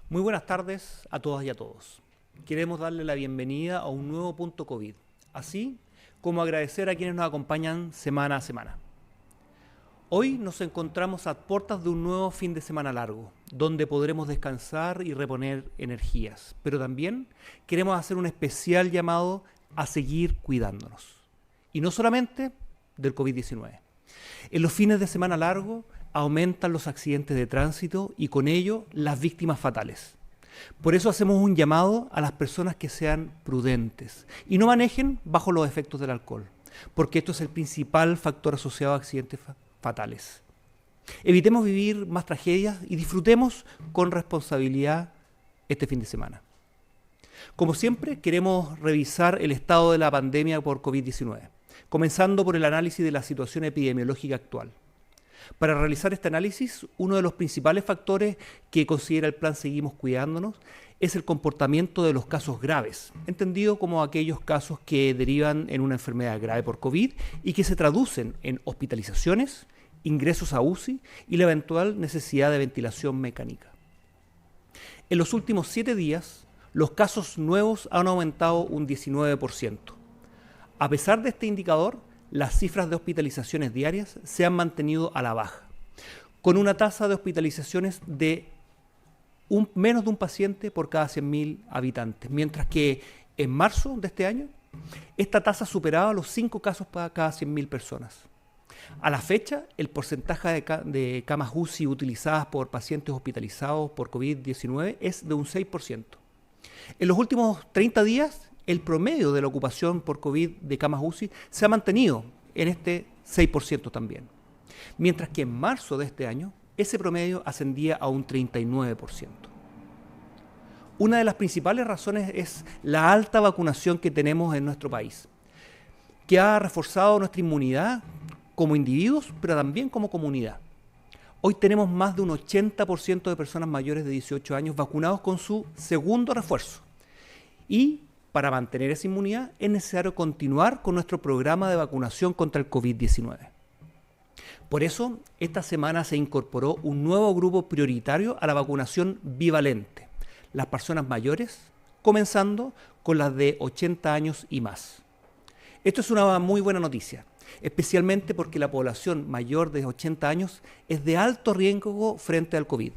Muy buenas tardes a todas y a todos. Queremos darle la bienvenida a un nuevo punto COVID, así como agradecer a quienes nos acompañan semana a semana. Hoy nos encontramos a puertas de un nuevo fin de semana largo, donde podremos descansar y reponer energías, pero también queremos hacer un especial llamado a seguir cuidándonos. Y no solamente del COVID-19. En los fines de semana largo aumentan los accidentes de tránsito y con ello las víctimas fatales. Por eso hacemos un llamado a las personas que sean prudentes y no manejen bajo los efectos del alcohol, porque esto es el principal factor asociado a accidentes fatales. Evitemos vivir más tragedias y disfrutemos con responsabilidad este fin de semana. Como siempre, queremos revisar el estado de la pandemia por COVID-19, comenzando por el análisis de la situación epidemiológica actual. Para realizar este análisis, uno de los principales factores que considera el plan Seguimos Cuidándonos es el comportamiento de los casos graves, entendido como aquellos casos que derivan en una enfermedad grave por COVID y que se traducen en hospitalizaciones, ingresos a UCI y la eventual necesidad de ventilación mecánica. En los últimos 7 días, los casos nuevos han aumentado un 19%. A pesar de este indicador, las cifras de hospitalizaciones diarias se han mantenido a la baja, con una tasa de hospitalizaciones de menos de un paciente por cada 100.000 habitantes, mientras que en marzo de este año esta tasa superaba los 5 casos para cada 100.000 personas. A la fecha, el porcentaje de camas UCI utilizadas por pacientes hospitalizados por COVID-19 es de un 6%. En los últimos 30 días, el promedio de la ocupación por COVID de camas UCI se ha mantenido en este 6% también, mientras que en marzo de este año ese promedio ascendía a un 39%. Una de las principales razones es la alta vacunación que tenemos en nuestro país, que ha reforzado nuestra inmunidad como individuos, pero también como comunidad. Hoy tenemos más de un 80% de personas mayores de 18 años vacunados con su segundo refuerzo. Y para mantener esa inmunidad es necesario continuar con nuestro programa de vacunación contra el COVID-19. Por eso, esta semana se incorporó un nuevo grupo prioritario a la vacunación bivalente, las personas mayores, comenzando con las de 80 años y más. Esto es una muy buena noticia, especialmente porque la población mayor de 80 años es de alto riesgo frente al COVID,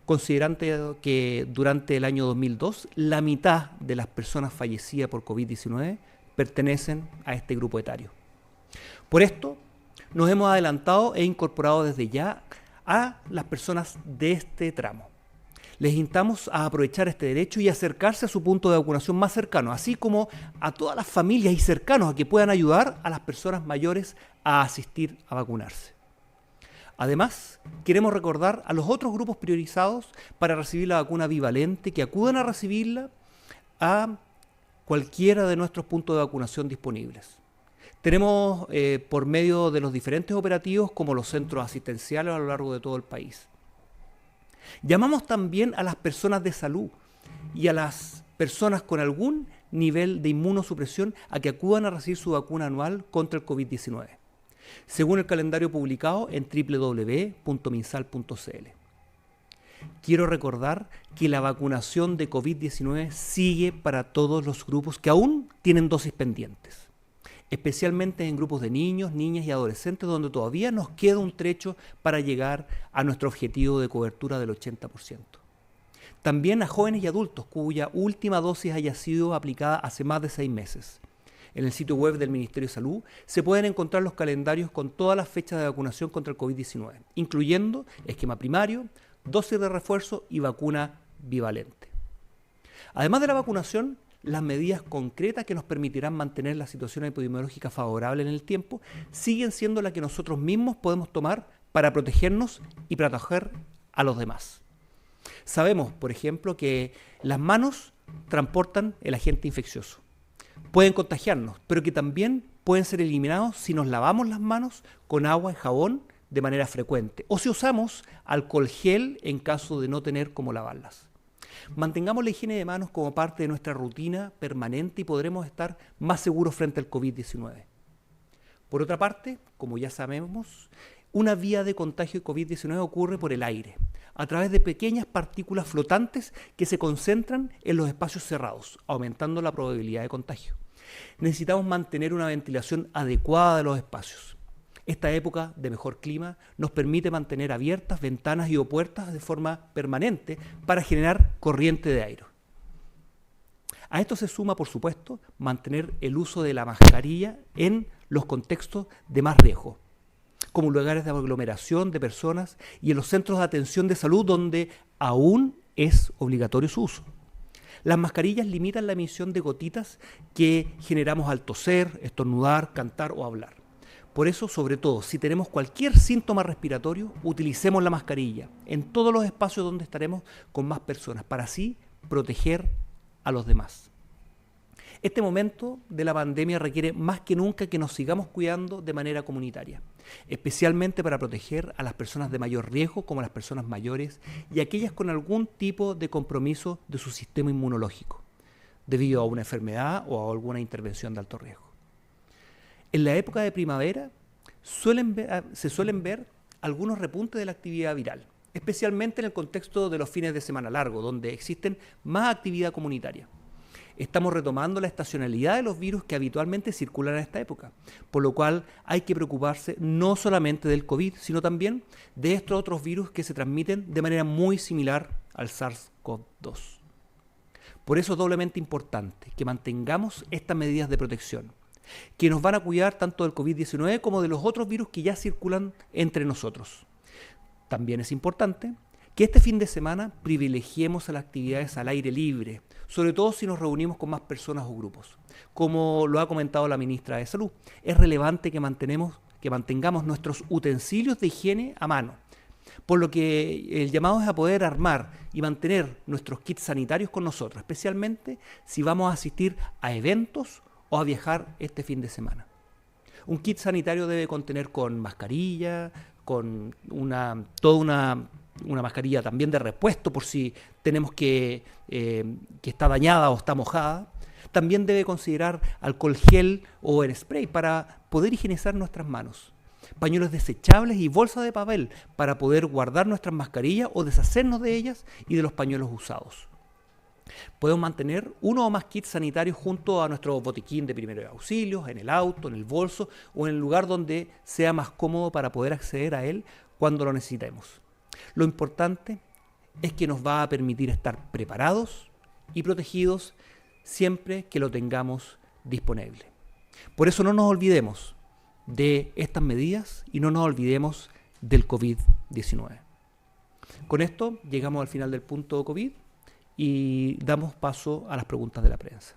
considerando que durante el año 2002 la mitad de las personas fallecidas por COVID-19 pertenecen a este grupo etario. Por esto, nos hemos adelantado e incorporado desde ya a las personas de este tramo. Les instamos a aprovechar este derecho y acercarse a su punto de vacunación más cercano, así como a todas las familias y cercanos a que puedan ayudar a las personas mayores a asistir a vacunarse. Además, queremos recordar a los otros grupos priorizados para recibir la vacuna bivalente que acudan a recibirla a cualquiera de nuestros puntos de vacunación disponibles. Tenemos por medio de los diferentes operativos como los centros asistenciales a lo largo de todo el país. Llamamos también a las personas de salud y a las personas con algún nivel de inmunosupresión a que acudan a recibir su vacuna anual contra el COVID-19, según el calendario publicado en www.minsal.cl. Quiero recordar que la vacunación de COVID-19 sigue para todos los grupos que aún tienen dosis pendientes, especialmente en grupos de niños, niñas y adolescentes, donde todavía nos queda un trecho para llegar a nuestro objetivo de cobertura del 80%. También a jóvenes y adultos cuya última dosis haya sido aplicada hace más de 6 meses. En el sitio web del Ministerio de Salud se pueden encontrar los calendarios con todas las fechas de vacunación contra el COVID-19, incluyendo esquema primario, dosis de refuerzo y vacuna bivalente. Además de la vacunación, las medidas concretas que nos permitirán mantener la situación epidemiológica favorable en el tiempo siguen siendo las que nosotros mismos podemos tomar para protegernos y proteger a los demás. Sabemos, por ejemplo, que las manos transportan el agente infeccioso. Pueden contagiarnos, pero que también pueden ser eliminados si nos lavamos las manos con agua y jabón de manera frecuente o si usamos alcohol gel en caso de no tener cómo lavarlas. Mantengamos la higiene de manos como parte de nuestra rutina permanente y podremos estar más seguros frente al COVID-19. Por otra parte, como ya sabemos, una vía de contagio de COVID-19 ocurre por el aire, a través de pequeñas partículas flotantes que se concentran en los espacios cerrados, aumentando la probabilidad de contagio. Necesitamos mantener una ventilación adecuada de los espacios. Esta época de mejor clima nos permite mantener abiertas ventanas y o puertas de forma permanente para generar corriente de aire. A esto se suma, por supuesto, mantener el uso de la mascarilla en los contextos de más riesgo, como lugares de aglomeración de personas y en los centros de atención de salud donde aún es obligatorio su uso. Las mascarillas limitan la emisión de gotitas que generamos al toser, estornudar, cantar o hablar. Por eso, sobre todo, si tenemos cualquier síntoma respiratorio, utilicemos la mascarilla en todos los espacios donde estaremos con más personas, para así proteger a los demás. Este momento de la pandemia requiere más que nunca que nos sigamos cuidando de manera comunitaria, especialmente para proteger a las personas de mayor riesgo, como las personas mayores y aquellas con algún tipo de compromiso de su sistema inmunológico, debido a una enfermedad o a alguna intervención de alto riesgo. En la época de primavera se suelen ver algunos repuntes de la actividad viral, especialmente en el contexto de los fines de semana largo, donde existen más actividad comunitaria. Estamos retomando la estacionalidad de los virus que habitualmente circulan en esta época, por lo cual hay que preocuparse no solamente del COVID, sino también de estos otros virus que se transmiten de manera muy similar al SARS-CoV-2. Por eso es doblemente importante que mantengamos estas medidas de protección, que nos van a cuidar tanto del COVID-19 como de los otros virus que ya circulan entre nosotros. También es importante que este fin de semana privilegiemos a las actividades al aire libre, sobre todo si nos reunimos con más personas o grupos. Como lo ha comentado la ministra de Salud, es relevante que mantengamos nuestros utensilios de higiene a mano, por lo que el llamado es a poder armar y mantener nuestros kits sanitarios con nosotros, especialmente si vamos a asistir a eventos o a viajar este fin de semana. Un kit sanitario debe contener con mascarilla, con toda una mascarilla también de repuesto por si tenemos que está dañada o está mojada. También debe considerar alcohol gel o en spray para poder higienizar nuestras manos. Pañuelos desechables y bolsas de papel para poder guardar nuestras mascarillas o deshacernos de ellas y de los pañuelos usados. Podemos mantener uno o más kits sanitarios junto a nuestro botiquín de primeros auxilios, en el auto, en el bolso o en el lugar donde sea más cómodo para poder acceder a él cuando lo necesitemos. Lo importante es que nos va a permitir estar preparados y protegidos siempre que lo tengamos disponible. Por eso no nos olvidemos de estas medidas y no nos olvidemos del COVID-19. Con esto llegamos al final del punto COVID y damos paso a las preguntas de la prensa.